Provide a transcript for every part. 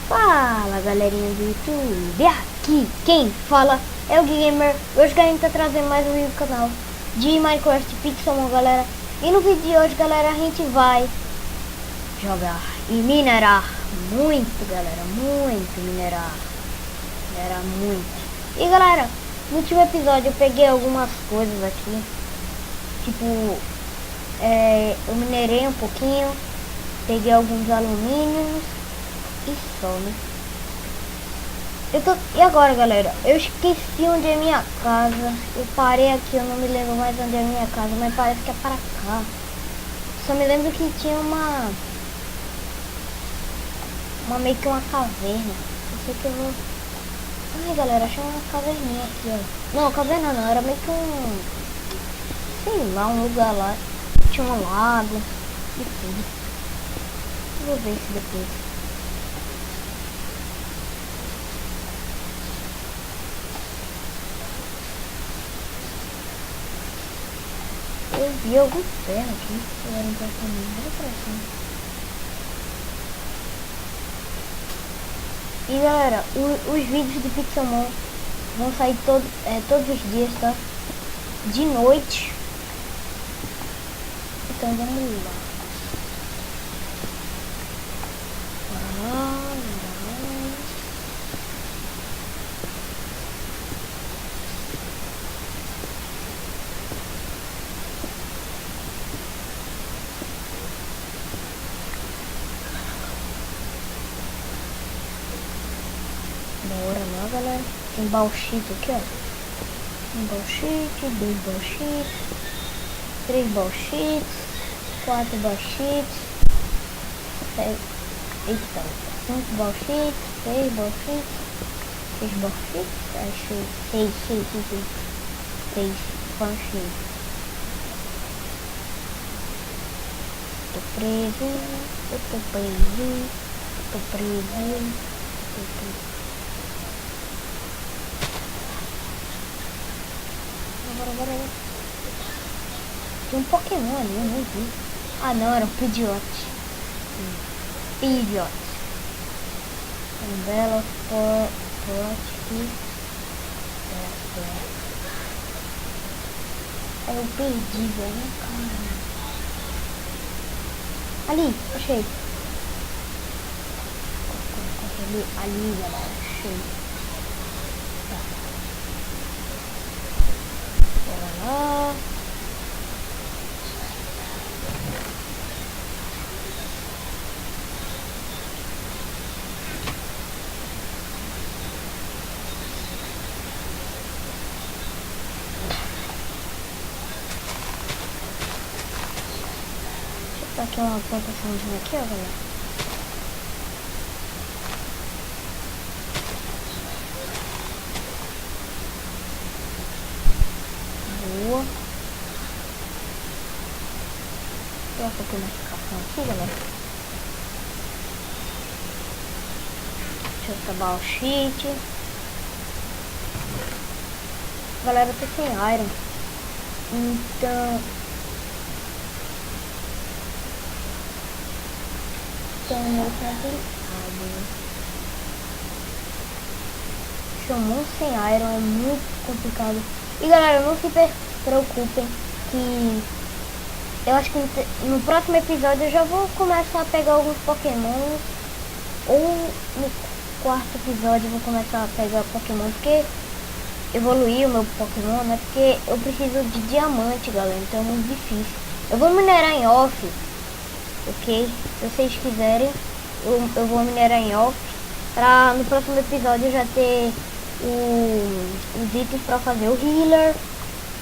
Fala galerinha do YouTube, aqui quem fala é o Gui Gamer. Hoje que a gente tá trazendo mais um vídeo do canal de Minecraft Pixelmon, galera. E no vídeo de hoje, galera, a gente vai jogar e minerar muito, galera, muito minerar muito. E galera, no último episódio eu peguei algumas coisas aqui, tipo, eu minerei um pouquinho, peguei alguns alumínios e só, né? E agora, galera, eu esqueci onde é minha casa. Eu parei aqui, eu não me lembro mais onde é minha casa, mas parece que é para cá. Só me lembro que tinha uma meio que uma caverna. Eu sei que eu vou... Ai, galera, achei uma caverninha aqui, ó. Não, caverna não, era meio que um... sei lá, um lugar lá. Tinha um lago e tudo. Vou ver isso depois. Eu vi algum ferro aqui. Eu era um pouquinho. E galera, os vídeos de Pixelmon vão sair todos os dias, tá? De noite. Então vamos lá. Bora lá, galera. Tem bauxite aqui, ó. Um bauxite, 2 bauxites, 3 bauxites, 4 bauxites, 5 bauxites, 6 bauxites, 6 bauxites, achei 6 bauxites. Tô preso. Bora. Tem um Pokémon ali, eu não vi. Ah não, era um Pidgeot. Um belo pote. Eu perdi, velho. Caramba. Ali, achei. Ali, galera, achei. Bora lá. Deixa eu aqui uma plantaçãozinha aqui, ó, galera. Boa. Vou colocar aqui uma marcação aqui, galera. Deixa eu acabar o sheet. Galera, eu tô sem iron. Então eu chamou sem iron, é muito complicado. E galera, não se preocupem que eu acho que no próximo episódio eu já vou começar a pegar alguns Pokémon, ou no quarto episódio eu vou começar a pegar Pokémon, porque evoluir o meu Pokémon, né? Porque eu preciso de diamante, galera, então é muito difícil. Eu vou minerar em off, ok? Se vocês quiserem, eu vou minerar em off, pra no próximo episódio eu já ter os itens para fazer o healer,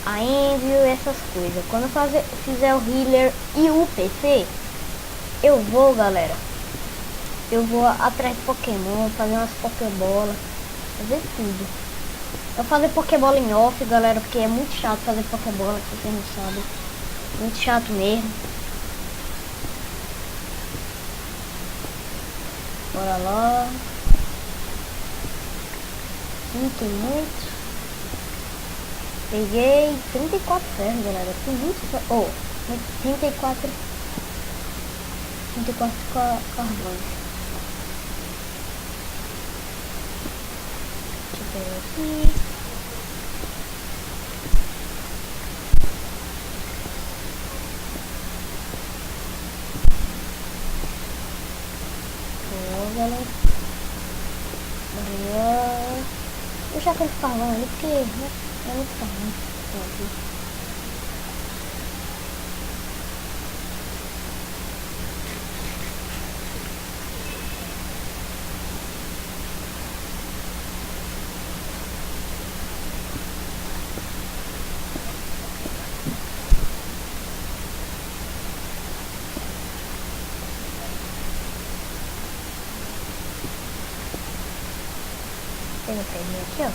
a envio, essas coisas. Quando eu fizer o healer e o PC, eu vou, galera, eu vou atrás de Pokémon, fazer umas Pokébolas, fazer tudo. Eu vou fazer Pokébola em off, galera, porque é muito chato fazer Pokébola, se vocês não sabem. Muito chato mesmo. Bora lá. Tem muito. Peguei 34 ferros, galera. Tem muito ferro. Oh, 34 carvões. Pega aqui. Boa, galera. Bora. Vou deixar aquele carvão ali, porque né, é muito carvão. Pronto. Pega a pedrinha aqui, ó.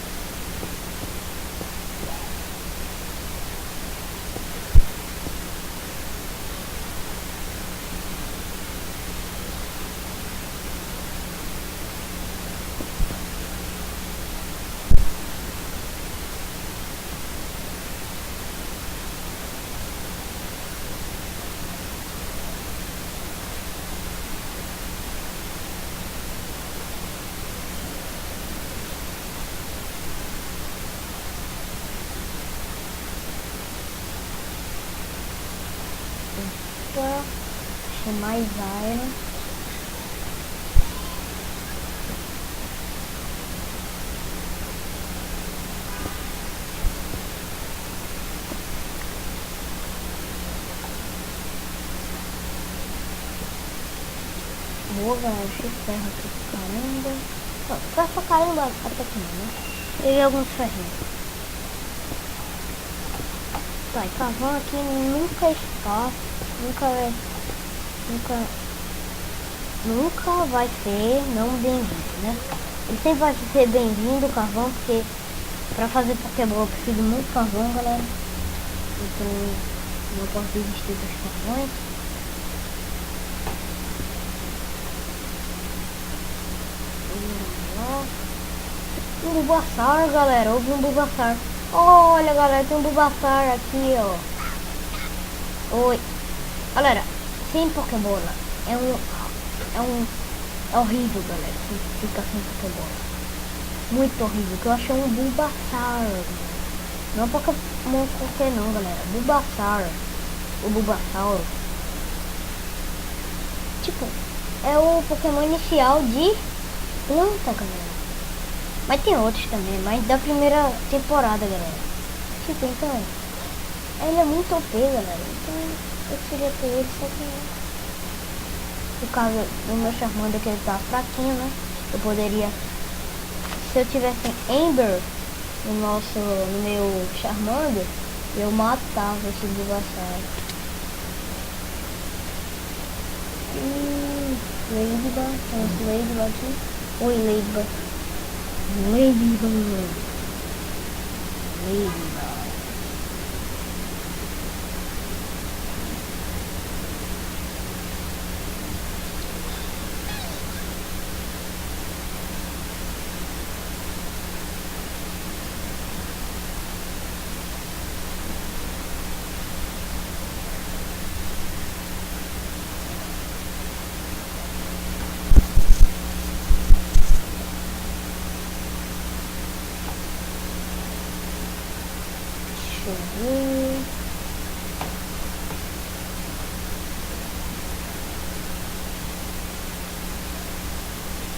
Achei mais iron. Boa, galera, achei ferro aqui, caramba. Não, ferro pra caramba até que não, né? Peguei alguns ferrinhos. Tá, e carvão aqui nunca está, nunca vai ser não bem-vindo, né? Ele sempre vai ser bem-vindo o carvão, porque pra fazer Pokébola eu preciso de muito carvão, galera. Então não posso desistir dos carvões. Um Bulbasaur, galera, houve um Bulbasaur. Olha, galera, tem um Bulbasaur aqui, ó. Oi. Galera, sem Pokébola é horrível, galera. Fica sem Pokébola. Muito horrível, que eu achei um Bulbasaur. Não é Pokémon qualquer não, galera. Bulbasaur. O Bulbasaur. Tipo, é o Pokémon inicial de planta, galera. Mas tem outros também, mas da primeira temporada, galera. Tipo, então, ele é muito OP, galera. Então, eu queria ter ele, só que por causa do meu Charmander, que ele tá fraquinho, né? Eu poderia, se eu tivesse Ember no meu Charmander, eu matava esse Bulbasaur. Ladybug, tem esse Ladybug aqui. Oi, Ladybug. Ladybug.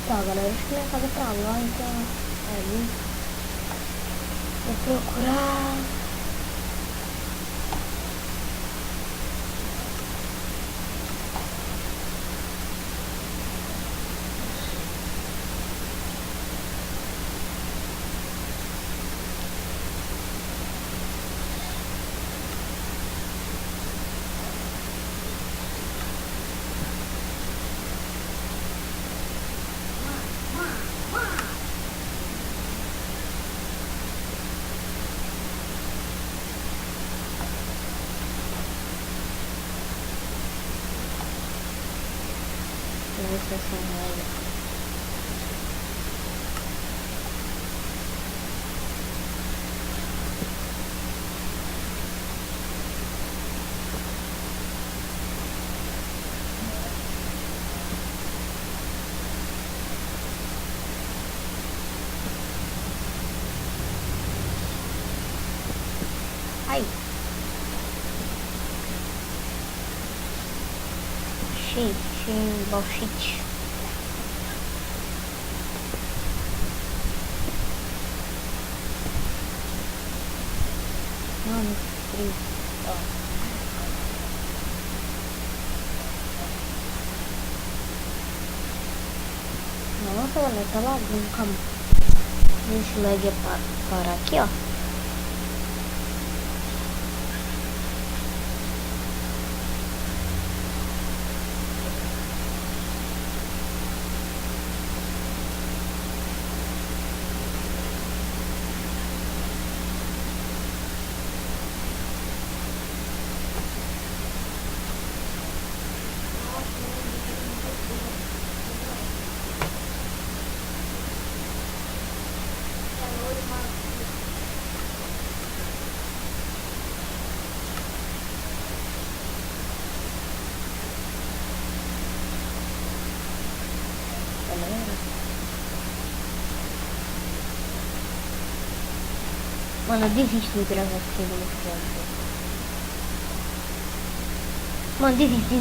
Tá, galera, acho que minha casa é pra lá, então é ali. Vou procurar. Deixa eu ver. Bauxite. Mano, que frio. Ó. Nossa, galera, tá lagando, calma. Esse lag é parar aqui, ó. Mano, eu desisto de gravar esse segundo episódio. Mano, desisto.